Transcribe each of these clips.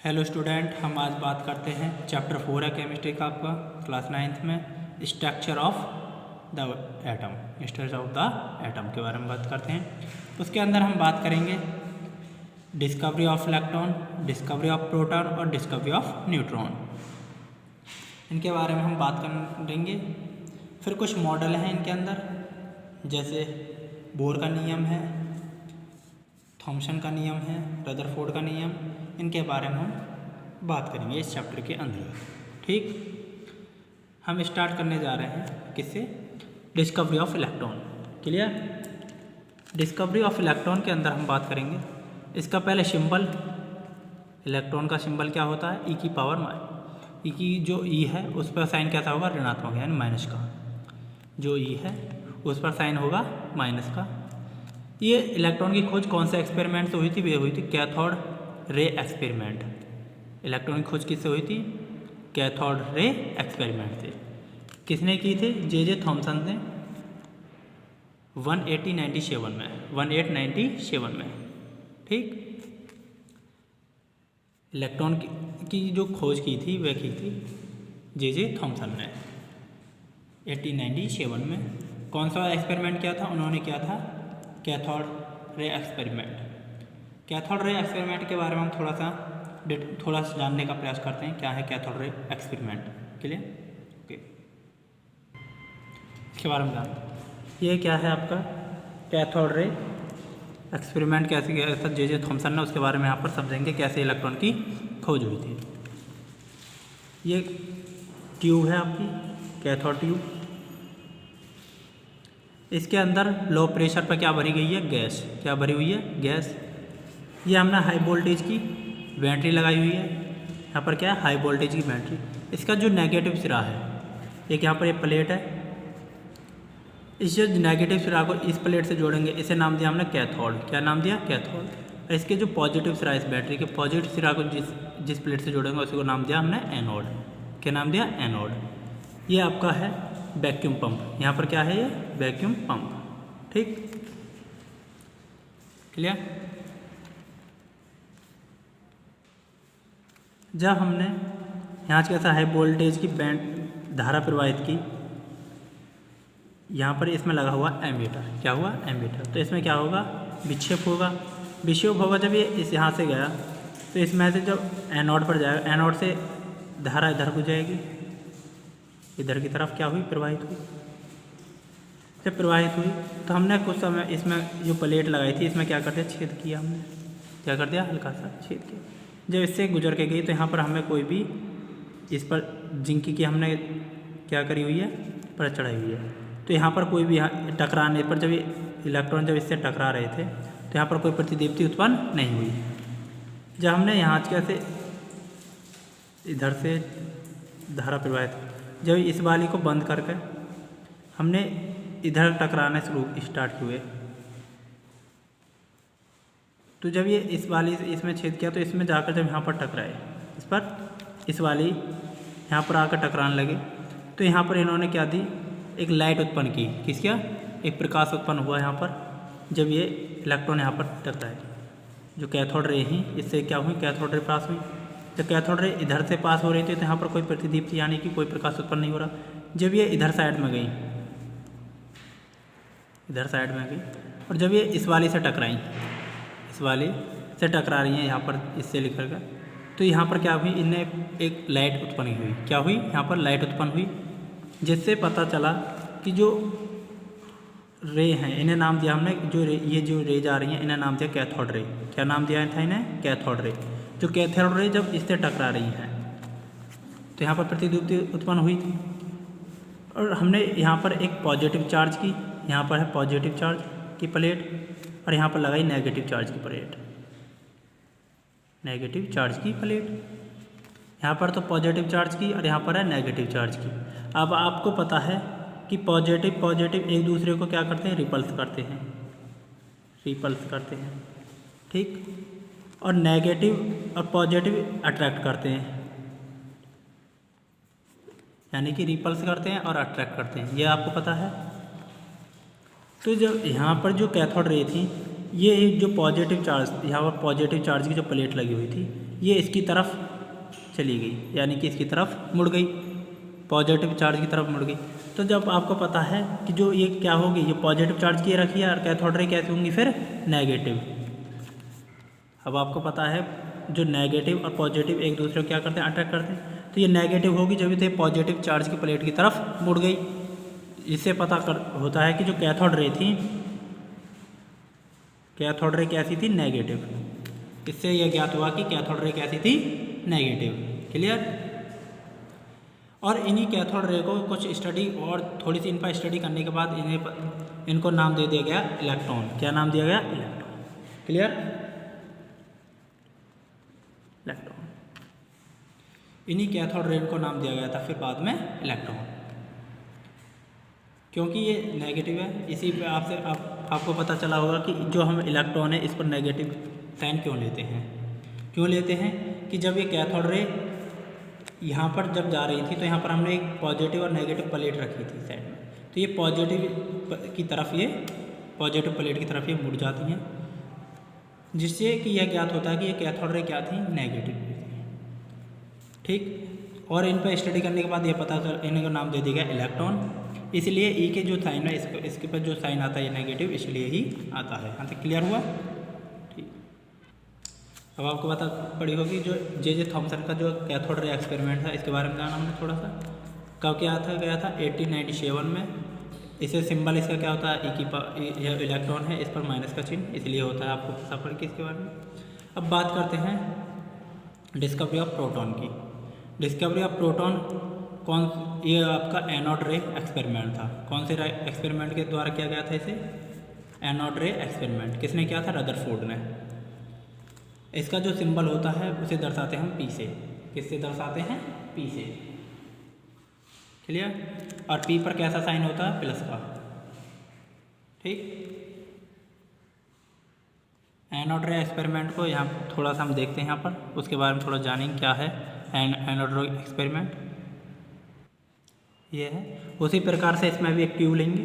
Hello student, हम आज बात करते हैं चैप्टर 4 है केमिस्ट्री का आपका क्लास 9th में structure of the atom. Structure of the atom के बारे में बात करते हैं। उसके अंदर हम बात करेंगे discovery of electron, discovery of proton और डिस्कवरी ऑफ न्यूट्रॉन। इनके बारे में हम बात करेंगे। फिर कुछ मॉडल हैं इनके अंदर, जैसे बोर का नियम है, थॉमसन का नियम है, रदरफोर्ड का नियम। इनके बारे में हम बात करेंगे इस चैप्टर के अंदर। ठीक, हम स्टार्ट करने जा रहे हैं किससे? Discovery of electron. Clear? Discovery of electron के अंदर हम बात करेंगे। इसका पहले सिंबल, इलेक्ट्रॉन का सिंबल क्या होता है? ई की पावर माइनस। ई की जो ई है उस पर साइन कैसा होगा? ऋणात्मक, यानी माइनस का। जो ई है उस पर साइन होगा माइनस का। ये इलेक्ट्रॉन की खोज कौन से एक्सपेरिमेंट से हुई थी? वे हुई थी कैथोड रे एक्सपेरिमेंट। इलेक्ट्रॉन की खोज किससे हुई थी? कैथोड रे एक्सपेरिमेंट से। किसने की थी? जे थॉमसन ने 1897 में। ठीक, इलेक्ट्रॉन की जो खोज की थी वह की थी जे थॉमसन ने 1897 में। कौन सा एक्सपेरिमेंट किया था? उन्होंने किया था cathode ray experiment. Cathode ray experiment के बारे में हम थोड़ा सा जानने का प्रयास करते हैं। क्या है cathode ray experiment? Clear? Okay, इसके बारे में जानते हैं। ये क्या है आपका कैथोड रे एक्सपेरिमेंट? कैसे किया था जे थॉमसन ने, उसके बारे में यहाँ पर समझेंगे कैसे इलेक्ट्रॉन की खोज हुई थी। ये ट्यूब है आपकी, कैथोड ट्यूब। इसके अंदर लो प्रेशर पर क्या भरी गई है? गैस। क्या भरी हुई है? गैस। ये हमने हाई वोल्टेज की बैटरी लगाई हुई है। यहाँ पर क्या है? हाई वोल्टेज की बैटरी। इसका जो नेगेटिव सिरा है, एक यहाँ पर एक प्लेट है। इस जो नेगेटिव सिरा को इस प्लेट से जोड़ेंगे, इसे नाम दिया हमने कैथोड। क्या नाम दिया? कैथोड। इसके जो पॉजिटिव सिरा, इस बैटरी के पॉजिटिव सिरा को जिस प्लेट से जोड़ेंगे उसी को नाम दिया हमने एनोड। क्या नाम दिया? एनोड। ये आपका है वैक्यूम पंप। यहाँ पर क्या है? ये वैक्यूम पंप। ठीक, क्लियर? जब हमने यहाँ कैसा हाई वोल्टेज की धारा प्रवाहित की, यहाँ पर इसमें लगा हुआ एमीटर। क्या हुआ? एमीटर। तो इसमें क्या होगा? विक्षेप होगा। विक्षेप होगा जब ये इस यहाँ से गया तो इसमें से जब एनोड पर जाएगा, एनोड से धारा इधर को जाएगी, इधर की तरफ क्या हुई? प्रवाहित हुई। जब प्रवाहित हुई तो हमने कुछ समय इसमें जो प्लेट लगाई थी इसमें क्या कर दिया? छेद किया हमने। क्या कर दिया? हल्का सा छेद किया। जब इससे गुजर के गई तो यहाँ पर हमें कोई भी इस पर जिंक की हमने क्या करी हुई है? परत चढ़ाई हुई है। तो यहाँ पर कोई भी टकराने पर, जब ये इलेक्ट्रॉन जब इससे टकरा रहे थे तो यहाँ पर कोई प्रतिदीप्ति उत्पन्न नहीं हुई। जब हमने यहाँ कैसे इधर से धारा प्रवाहित, जब इस वाली को बंद करके हमने इधर टकराने शुरू स्टार्ट हुए, तो जब ये इस वाली इसमें छेद किया तो इसमें जाकर जब यहाँ पर टकराए, इस पर इस वाली यहाँ पर आकर टकराने लगे, तो यहाँ पर इन्होंने क्या दी? एक लाइट उत्पन्न की। किसका? एक प्रकाश उत्पन्न हुआ यहाँ पर जब ये इलेक्ट्रॉन यहाँ पर टकराए। जो कैथोड रे ही इससे क्या हुई? कैथोड रे पास हुई। जब कैथोड रे इधर से पास हो रही थी तो यहाँ पर कोई प्रतिदीप्ति यानी कि कोई प्रकाश उत्पन्न नहीं हो रहा। जब ये इधर साइड में गई, इधर साइड में गई, और जब ये इस वाली से टकराई, इस वाली से टकरा रही हैं यहाँ पर इससे लिखकर का, तो यहाँ पर क्या हुई? इन्हें एक लाइट उत्पन्न हुई। क्या हुई? यहाँ पर लाइट उत्पन्न हुई, जिससे पता चला कि जो रे हैं इन्हें नाम दिया हमने, ये जो रे जा रही हैं इन्हें नाम दिया कैथोड रे। क्या नाम दिया था इन्हें? Cathode ray. जो कैथोड रे जब इससे टकरा रही हैं तो यहाँ पर प्रतिदीप्ति उत्पन्न हुई थी, और हमने यहाँ पर एक पॉजिटिव चार्ज की, यहाँ पर है पॉजिटिव चार्ज की प्लेट, और यहाँ पर लगाई नेगेटिव चार्ज की प्लेट। नेगेटिव चार्ज की प्लेट, यहाँ पर तो पॉजिटिव चार्ज की और यहाँ पर है नेगेटिव चार्ज की। अब आपको पता है कि पॉजिटिव एक दूसरे को क्या करते हैं? रिपल्स करते हैं, रिपल्स करते हैं। ठीक, और नेगेटिव और पॉजिटिव अट्रैक्ट करते हैं, यानी कि रिपल्स करते हैं और अट्रैक्ट करते हैं। ये आपको पता है। तो जब यहाँ पर जो कैथोड रे थी, ये जो पॉजिटिव चार्ज, यहाँ पर पॉजिटिव चार्ज की जो प्लेट लगी हुई थी, ये इसकी तरफ चली गई, यानी कि इसकी तरफ मुड़ गई, पॉजिटिव चार्ज की तरफ मुड़ गई। तो जब आपको पता है कि जो ये क्या होगी, ये पॉजिटिव चार्ज की रखी है और कैथोड रे कैसी होंगी फिर नेगेटिव। अब आपको पता है जो नेगेटिव और पॉजिटिव एक दूसरे को क्या करते हैं, अट्रैक्ट करते हैं। तो ये नेगेटिव होगी जब ये पॉजिटिव चार्ज की प्लेट की तरफ मुड़ गई। इससे पता होता है कि जो कैथोड रे थी, कैथोड रे कैसी थी, नेगेटिव। इससे यह ज्ञात हुआ कि कैथोड रे कैसी थी, नेगेटिव। क्लियर। और इन्हीं कैथोड रे को कुछ स्टडी और थोड़ी सी इन पर स्टडी करने के बाद इनको नाम दे दिया गया इलेक्ट्रॉन। क्या नाम दिया गया, इलेक्ट्रॉन। क्लियर। इलेक्ट्रॉन, इन्हीं कैथोड रे को नाम दिया गया था फिर बाद में इलेक्ट्रॉन, क्योंकि ये नेगेटिव है। इसी पे आपको पता चला होगा कि जो हम इलेक्ट्रॉन है इस पर नेगेटिव साइन क्यों लेते हैं। क्यों लेते हैं कि जब ये कैथोड रे यहाँ पर जब जा रही थी तो यहाँ पर हमने एक पॉजिटिव और नेगेटिव प्लेट रखी थी साइड में, तो ये पॉजिटिव की तरफ, ये पॉजिटिव प्लेट की तरफ ये मुड़ जाती हैं, जिससे कि यह ज्ञात होता है कि ये कैथोड रे क्या थी, नेगेटिव थी। ठीक। और इन पर स्टडी करने के बाद ये पता चल, इनको नाम दे दिया गया इलेक्ट्रॉन। इसलिए ई के जो साइन है इसके पर जो साइन आता है ये नेगेटिव इसलिए ही आता है। यहाँ तक क्लियर हुआ। ठीक। अब आपको पता पड़ी होगी जो जे थॉमसन का जो कैथोड रे एक्सपेरिमेंट था, इसके बारे में जाना हमने थोड़ा सा। कब क्या था, गया था 1897 में। इसे सिंबल इसका क्या होता है, यह इलेक्ट्रॉन है, इस पर माइनस का चिन्ह इसलिए होता है। आपको पता पड़ गया इसके बारे में। अब बात करते हैं डिस्कवरी ऑफ प्रोटॉन की। डिस्कवरी ऑफ प्रोटॉन ये आपका एनोड रे एक्सपेरिमेंट था। कौन से एक्सपेरिमेंट के द्वारा किया गया था इसे, एनोड रे एक्सपेरिमेंट। किसने किया था, रदरफोर्ड ने। इसका जो सिंबल होता है उसे दर्शाते हैं हम पी से। किससे दर्शाते हैं, पी से। क्लियर। और पी पर कैसा साइन होता है, प्लस का। ठीक। एनोड रे एक्सपेरिमेंट को यहाँ थोड़ा सा हम देखते हैं, यहाँ पर उसके बारे में थोड़ा जानेंगे क्या है एनोड रे एक्सपेरिमेंट। ये है। उसी प्रकार से इसमें भी एक ट्यूब लेंगे,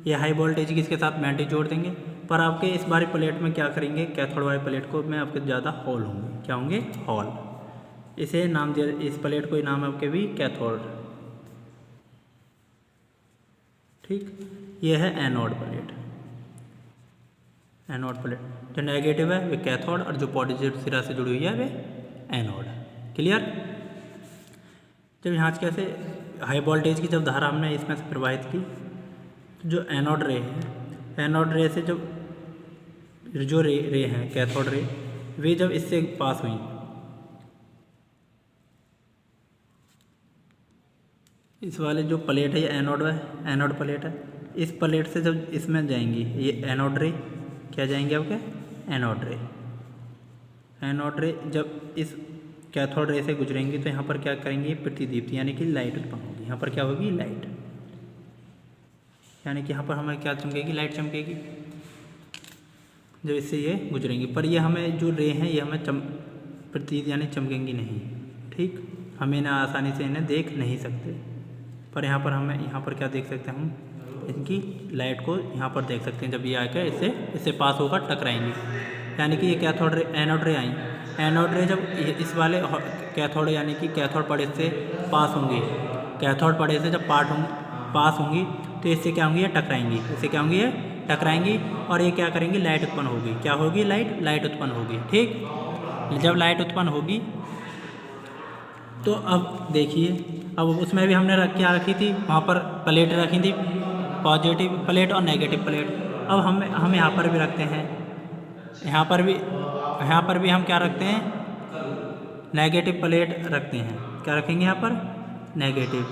ये हाई वोल्टेज की इसके साथ बैटरी जोड़ देंगे, पर आपके इस बारी प्लेट में क्या करेंगे, कैथोड वाली प्लेट को में आपके ज़्यादा होल होंगे। क्या होंगे, होल। इसे नाम दिया, इस प्लेट को नाम आपके भी कैथोड। ठीक। ये है एनोड प्लेट। एनोड प्लेट जो नेगेटिव है वे कैथोड और जो पॉजिटिव सिरा से जुड़ी हुई है वे एनोड। क्लियर। जब यहाँ कैसे हाई वोल्टेज की जब धारा हमने इसमें से प्रवाहित की, तो जो एनोड रे है, एनोड रे से जब जो रे हैं कैथोड रे, वे जब इससे पास हुई, इस वाले जो प्लेट है ये एनोड है, एनोड प्लेट है, इस प्लेट से जब इसमें जाएंगी ये एनोड रे, क्या जाएंगे आपके, एनोड रे। एनोड रे जब इस कैथोड रे से गुजरेंगी तो यहाँ पर क्या करेंगी, प्रतिदीप्ति यानी कि लाइट उत्पन्न होगी। यहाँ पर क्या होगी, लाइट, यानी कि यहाँ पर हमें क्या चमकेगी, लाइट चमकेगी जब इससे ये गुजरेंगी। पर ये हमें जो रे हैं ये हमें प्रतीत यानी चमकेंगी नहीं। ठीक। हम इन्हें आसानी से इन्हें देख नहीं सकते, पर यहाँ पर हमें यहाँ पर क्या देख सकते हैं, हम इनकी लाइट को यहाँ पर देख सकते हैं। जब ये आकर इससे पास होकर टकराएंगी, यानी कि ये कैथोड रे, एनोड रे आई। एनोड रे जब इस वाले कैथोड यानी कि कैथोड पड़े से पास होंगी, कैथोड पड़े से जब पास होंगी तो इससे क्या होंगी, ये टकराएंगी। इससे क्या होंगी, ये टकराएंगी और ये क्या करेंगी, लाइट उत्पन्न होगी। क्या होगी, लाइट उत्पन्न होगी। ठीक। जब लाइट उत्पन्न होगी तो अब देखिए, अब उसमें भी हमने क्या रखी थी, वहाँ पर प्लेट रखी थी, पॉजिटिव प्लेट और नेगेटिव प्लेट। अब हम यहाँ पर भी रखते हैं, यहाँ पर भी हम क्या रखते हैं, नेगेटिव प्लेट रखते हैं। क्या रखेंगे यहाँ पर, नेगेटिव।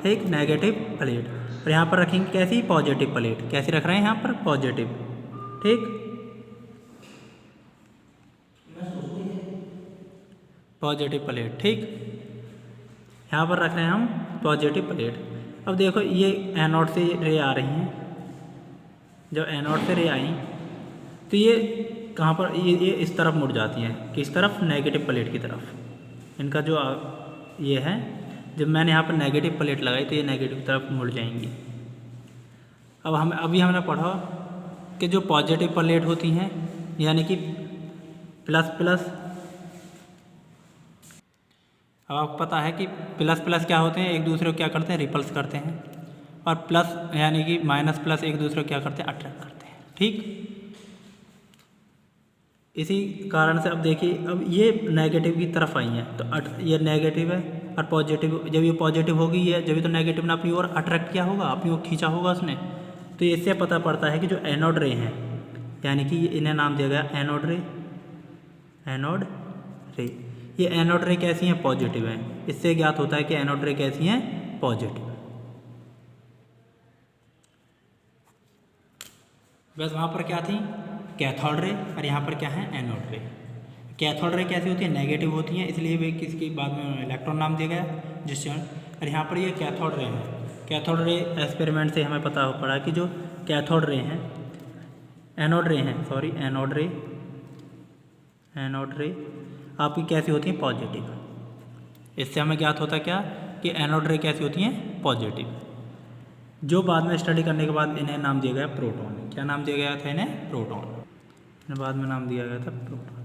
ठीक, नेगेटिव प्लेट। और यहाँ पर रखेंगे कैसी, पॉजिटिव प्लेट। कैसी रख रहे हैं यहाँ पर, पॉजिटिव। ठीक, पॉजिटिव प्लेट। ठीक, यहाँ पर रख रहे हैं हम पॉजिटिव प्लेट। अब देखो ये एनोड से रे आ रही हैं, जब एनोड से रे आई तो ये कहाँ पर, ये इस तरफ मुड़ जाती हैं। किस तरफ, नेगेटिव प्लेट की तरफ। इनका जो ये है, जब मैंने यहाँ पर नेगेटिव प्लेट लगाई तो ये नेगेटिव तरफ मुड़ जाएंगी। अब अभी हमने पढ़ा कि जो पॉजिटिव प्लेट होती हैं, यानी कि प्लस प्लस, अब आपको पता है कि प्लस प्लस क्या होते हैं, एक दूसरे को क्या करते हैं, रिपल्स करते हैं, और प्लस यानी कि माइनस प्लस एक दूसरे को क्या करते हैं, अट्रैक्ट करते हैं। ठीक, इसी कारण से अब देखिए, अब ये नेगेटिव की तरफ आई है तो ये नेगेटिव है, और पॉजिटिव, जब ये पॉजिटिव होगी ये, जब तो नेगेटिव ने अपनी ओर अट्रैक्ट किया होगा, अपनी ओर खींचा होगा उसने। तो इससे पता पड़ता है कि जो एनोड रे हैं, यानी कि इन्हें नाम दिया गया एनोड रे, एनोड रे, ये एनोड रे कैसी हैं, पॉजिटिव हैं। इससे ज्ञात होता है कि एनोड रे कैसी हैं, पॉजिटिव। बस वहाँ पर क्या थी, कैथोड रे, और यहाँ पर क्या है, एनोड रे। कैथोड रे कैसी होती है, नेगेटिव होती हैं, इसलिए वे किसकी बाद में इलेक्ट्रॉन नाम दिया गया जिससे, और यहाँ पर ये कैथोड रे हैं। कैथोड रे एक्सपेरिमेंट से हमें पता पड़ा कि जो कैथोड रे हैं, एनोड रे हैं, सॉरी एनोड रे, एनोड रे आपकी कैसी होती हैं, पॉजिटिव। इससे हमें ज्ञात होता क्या कि एनोड रे कैसी होती हैं, पॉजिटिव। जो बाद में स्टडी करने के बाद इन्हें नाम दिया गया प्रोटॉन। क्या नाम दिया गया था इन्हें, प्रोटॉन। इन्हें बाद में नाम दिया गया था प्रोटॉन।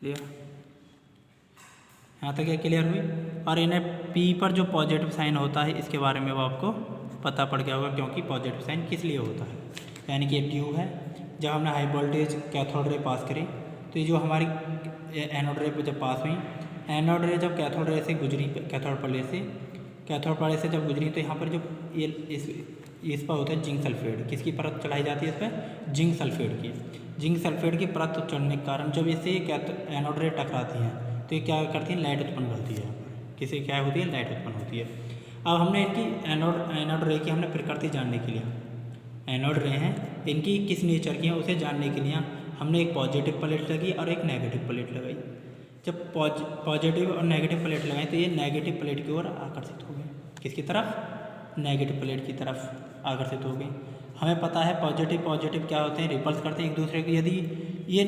क्लियर, यहाँ तक क्या क्लियर हुई। और इन्हें पी पर जो पॉजिटिव साइन होता है इसके बारे में वो आपको पता पड़ गया होगा, क्योंकि पॉजिटिव साइन किस लिए होता है, यानी कि ये ट्यूब है, जब हमने हाई वोल्टेज कैथोड रे पास करी तो ये जो हमारी एनोड रे जब पास हुई, एनोड रे जब कैथोड रे से गुजरी, कैथोड प्लेट से जब गुजरी, तो यहाँ पर जो ये इस पर होता है जिंक सल्फेट, किसकी परत चढ़ाई जाती है इस पर, जिंक सल्फेट की। जिंक सल्फेट की परत चढ़ने के कारण जब इससे एनोड रे टकराती हैं तो ये क्या करती हैं, लाइट उत्पन्न करती है। किसी क्या होती है, लाइट उत्पन्न होती है। अब हमने इनकी एनोड रे की हमने प्रकृति जानने के लिए, एनोड रे हैं इनकी किस नेचर की है उसे जानने के लिए हमने एक पॉजिटिव प्लेट लगी और एक नेगेटिव प्लेट लगाई। जब पॉजिटिव और नेगेटिव प्लेट लगाई तो ये नेगेटिव प्लेट की ओर आकर्षित हो गए, किसकी तरफ, नेगेटिव प्लेट की तरफ आकर्षित हो गई। हमें पता है पॉजिटिव क्या होते हैं, रिपल्स करते हैं एक दूसरे को। यदि ये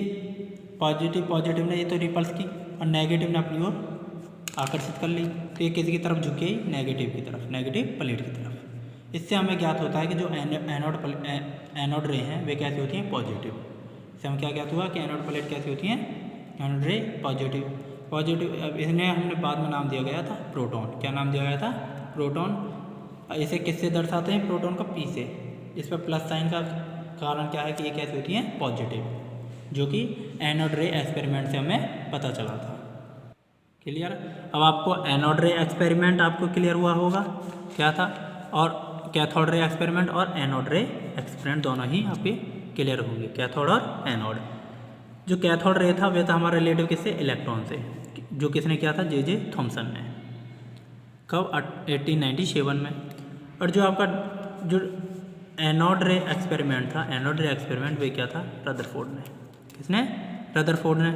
पॉजिटिव ने ये तो रिपल्स की और नेगेटिव ने अपनी ओर आकर्षित कर ली, तो ये किसी की तरफ झुकी, नेगेटिव की तरफ, नेगेटिव प्लेट की तरफ। इससे हमें ज्ञात होता है कि जो एनोड रे हैं वे कैसी होती हैं, पॉजिटिव। इससे हमें क्या ज्ञात हुआ कि एनोड प्लेट कैसी होती हैं, एनोड रे पॉजिटिव। अब इन्हें हमने बाद में नाम दिया गया था प्रोटॉन। क्या नाम दिया गया था, प्रोटॉन। इसे किससे दर्शाते हैं, प्रोटॉन का पी से। इस पर प्लस साइन का कारण क्या है कि ये कैसी होती हैं, पॉजिटिव, जो कि एनोड रे एक्सपेरिमेंट से हमें पता चला था। क्लियर। अब आपको एनोड रे एक्सपेरिमेंट आपको क्लियर हुआ होगा क्या था, और कैथोड रे एक्सपेरिमेंट और एनोड रे एक्सपेरिमेंट दोनों ही आपके क्लियर होंगे, कैथोड और एनोड। जो कैथोड रे था वे था हमारा रिलेटिव किससे, इलेक्ट्रॉन से, जो किसने किया था, जे थॉमसन ने। कब, 1897 में। और जो आपका जो एनोड रे एक्सपेरिमेंट था, एनोड रे एक्सपेरिमेंट वे क्या था, रदरफोर्ड ने। किसने, रदरफोर्ड ने।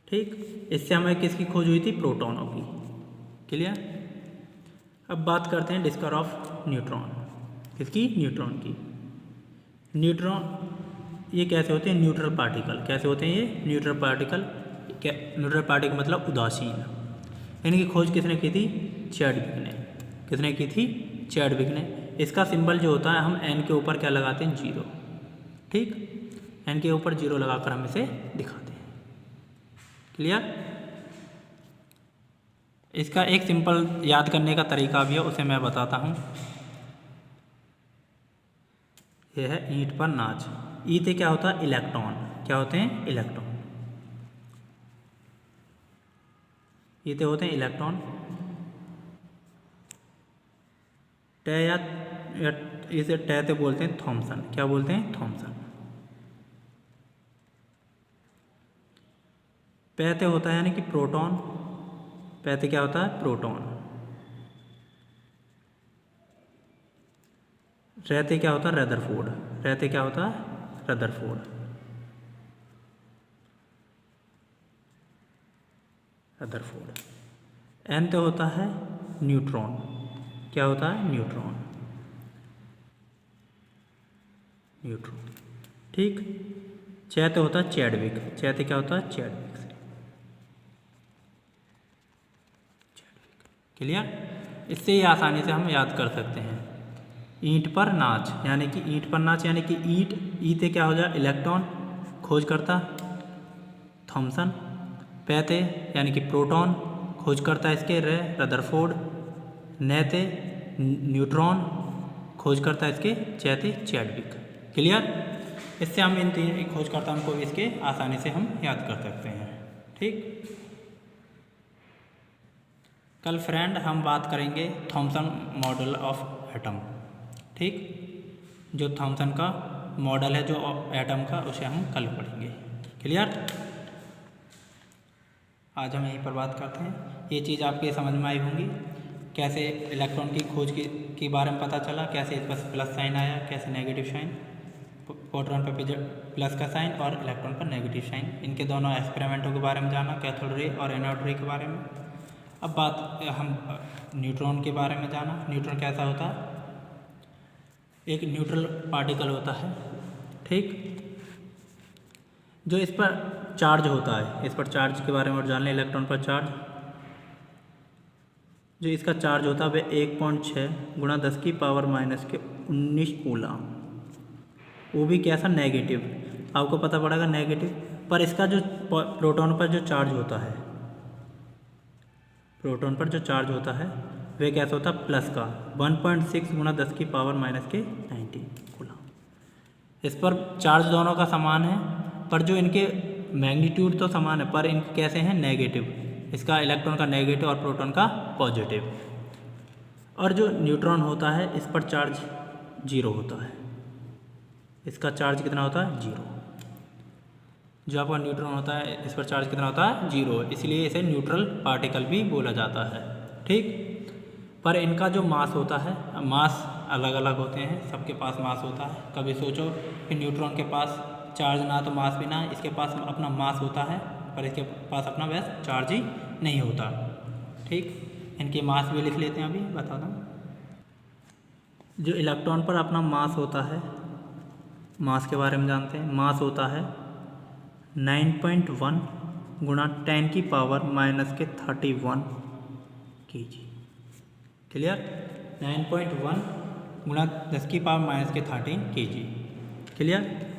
ठीक, इससे हमें किसकी खोज हुई थी, प्रोटॉनों की। क्लियर। अब बात करते हैं डिस्कवर ऑफ न्यूट्रॉन। किसकी, न्यूट्रॉन की। न्यूट्रॉन ये कैसे होते हैं, न्यूट्रल पार्टिकल। कैसे होते हैं ये, न्यूट्रल पार्टिकल। न्यूट्रल पार्टिकल मतलब उदासीन। इनकी खोज किसने की थी, चैडविक ने। किसने की थी, चैडविक ने। इसका सिंबल जो होता है, हम एन के ऊपर क्या लगाते हैं, 0। ठीक, एन के ऊपर 0 लगाकर हम इसे दिखाते हैं। क्लियर। इसका एक सिंपल याद करने का तरीका भी है, उसे मैं बताता हूँ। यह है ईंट पर नाच। ईंट क्या होता है, इलेक्ट्रॉन। क्या होते हैं, इलेक्ट्रॉन। ईंट होते हैं इलेक्ट्रॉन। टे या इसे टे बोलते हैं थॉमसन। क्या बोलते हैं, थॉमसन। पैते होता है यानी कि प्रोटॉन। पैते क्या होता है, प्रोटॉन। रहते क्या होता है, रदरफोर्ड। रहते क्या होता है, रदरफोर्ड। रदरफोर्ड। एन तो होता है न्यूट्रॉन। क्या होता है, न्यूट्रॉन। न्यूट्रॉन। ठीक। चैते होता है चैडविक। चैते क्या होता है, चैडविक। क्लियर। इससे ही आसानी से हम याद कर सकते हैं। ईंट पर नाच, यानी कि ईंट पर नाच यानी कि ईंट, ईते क्या हो जाए इलेक्ट्रॉन, खोजकर्ता थॉमसन। पैते यानी कि प्रोटॉन, खोजकर्ता इसके रदरफोर्ड। नैते न्यूट्रॉन, खोजकर्ता इसके चैडविक। क्लियर? इससे हम इन तीन खोजकर्ताओं को भी इसके आसानी से हम याद कर सकते हैं। ठीक, कल फ्रेंड हम बात करेंगे थॉमसन मॉडल ऑफ एटम। ठीक, जो थॉमसन का मॉडल है जो एटम का, उसे हम कल पढ़ेंगे। क्लियर? आज हम यहीं पर बात करते हैं। ये चीज़ आपके समझ में आई होंगी, कैसे इलेक्ट्रॉन की खोज के बारे में पता चला, कैसे इस पर प्लस साइन आया, कैसे नेगेटिव साइन, प्रोटॉन पर प्लस का साइन और इलेक्ट्रॉन पर नेगेटिव साइन, इनके दोनों एक्सपेरिमेंटों के बारे में जाना, कैथोड रे और एनोड रे के बारे में। अब बात हम न्यूट्रॉन के बारे में जाना। न्यूट्रॉन कैसा होता है? एक न्यूट्रल पार्टिकल होता है, ठीक, जो इस पर चार्ज होता है। इस पर चार्ज के बारे में और जान लें। इलेक्ट्रॉन पर चार्ज, जो इसका चार्ज होता है वह 1.6 गुणा 10 की पावर माइनस के 19 कूलम, वो भी कैसा? नेगेटिव। आपको पता पड़ेगा नेगेटिव। पर इसका जो प्रोटॉन पर जो चार्ज होता है, प्रोटॉन पर जो चार्ज होता है वह कैसा होता है? प्लस का 1.6 गुणा 10 की पावर माइनस के 19 कूलम। इस पर चार्ज दोनों का समान है, पर जो इनके मैग्नीट्यूड तो समान है, पर इनके कैसे हैं? नेगेटिव। इसका इलेक्ट्रॉन का नेगेटिव और प्रोटॉन का पॉजिटिव। और जो न्यूट्रॉन होता है इस पर चार्ज 0 होता है। इसका चार्ज कितना होता है? 0। जो आपका न्यूट्रॉन होता है इस पर चार्ज कितना होता है? 0, इसलिए इसे न्यूट्रल पार्टिकल भी बोला जाता है। ठीक, पर इनका जो मास होता है, मास अलग अलग होते हैं, सबके पास मास होता है। कभी सोचो कि न्यूट्रॉन के पास चार्ज ना तो मास भी ना, इसके पास अपना मास होता है पर इसके पास अपना वैस चार्ज ही नहीं होता। ठीक, इनके मास भी लिख लेते हैं, अभी बताता हूँ। जो इलेक्ट्रॉन पर अपना मास होता है, मास के बारे में जानते हैं। मास होता है 9.1 गुणा 10 की पावर माइनस के 31 kg। क्लियर? 9.1 गुणा 10 की पावर माइनस के 13 kg। क्लियर?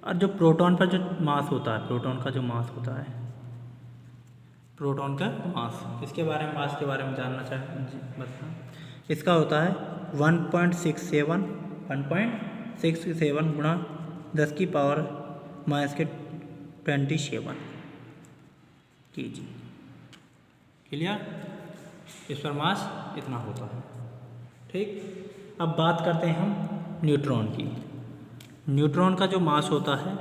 और जो प्रोटॉन पर जो मास होता है, प्रोटॉन का जो मास होता है, प्रोटॉन का मास, इसके बारे में, मास के बारे में जानना बता। इसका होता है 1.67 गुणा 10 की पावर माइनस के 27 kg। क्लियर? इस पर मास इतना होता है। ठीक, अब बात करते हैं हम न्यूट्रॉन की। न्यूट्रॉन का जो मास होता है,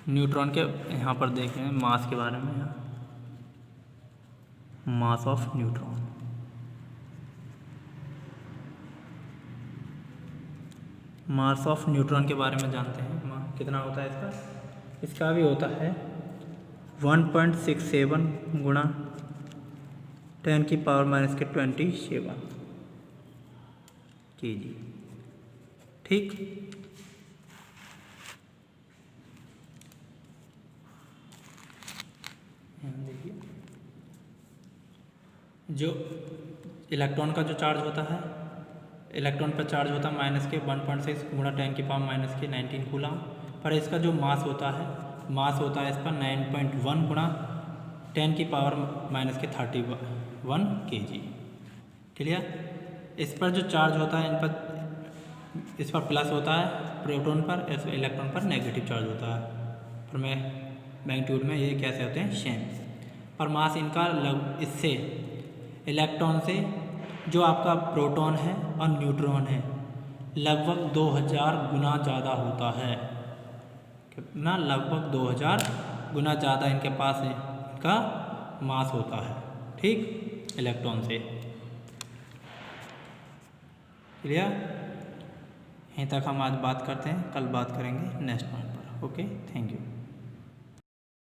न्यूट्रॉन के यहाँ पर देखें मास के बारे में, mass of neutron. Mass of neutron के बारे में जानते हैं, कितना होता है इसका? इसका भी होता है 1.67 गुणा 10 की पावर माइनस के 27 kg। ठीक, देखिए, जो इलेक्ट्रॉन का जो चार्ज होता है, इलेक्ट्रॉन पर चार्ज होता है माइनस के 1.6 गुणा 10 की पावर माइनस के 19 कूलम। पर इसका जो मास होता है, मास होता है इस पर 9.1 गुणा 10 की पावर माइनस के 31 kg। क्लियर? इस पर जो चार्ज होता है, इस पर प्लस होता है प्रोटॉन पर, इलेक्ट्रॉन पर नेगेटिव चार्ज होता है। पर मैग्नीट्यूड में ये कैसे होते हैं? सेम। पर मास इनका इससे, इलेक्ट्रॉन से जो आपका प्रोटॉन है और न्यूट्रॉन है, लगभग 2000 गुना ज़्यादा होता है। कितना? लगभग 2000 गुना ज़्यादा इनके पास इनका मास होता है। ठीक, इलेक्ट्रॉन से। क्लियर? यहीं तक हम आज बात करते हैं, कल बात करेंगे नेक्स्ट पॉइंट पर। Okay, thank you.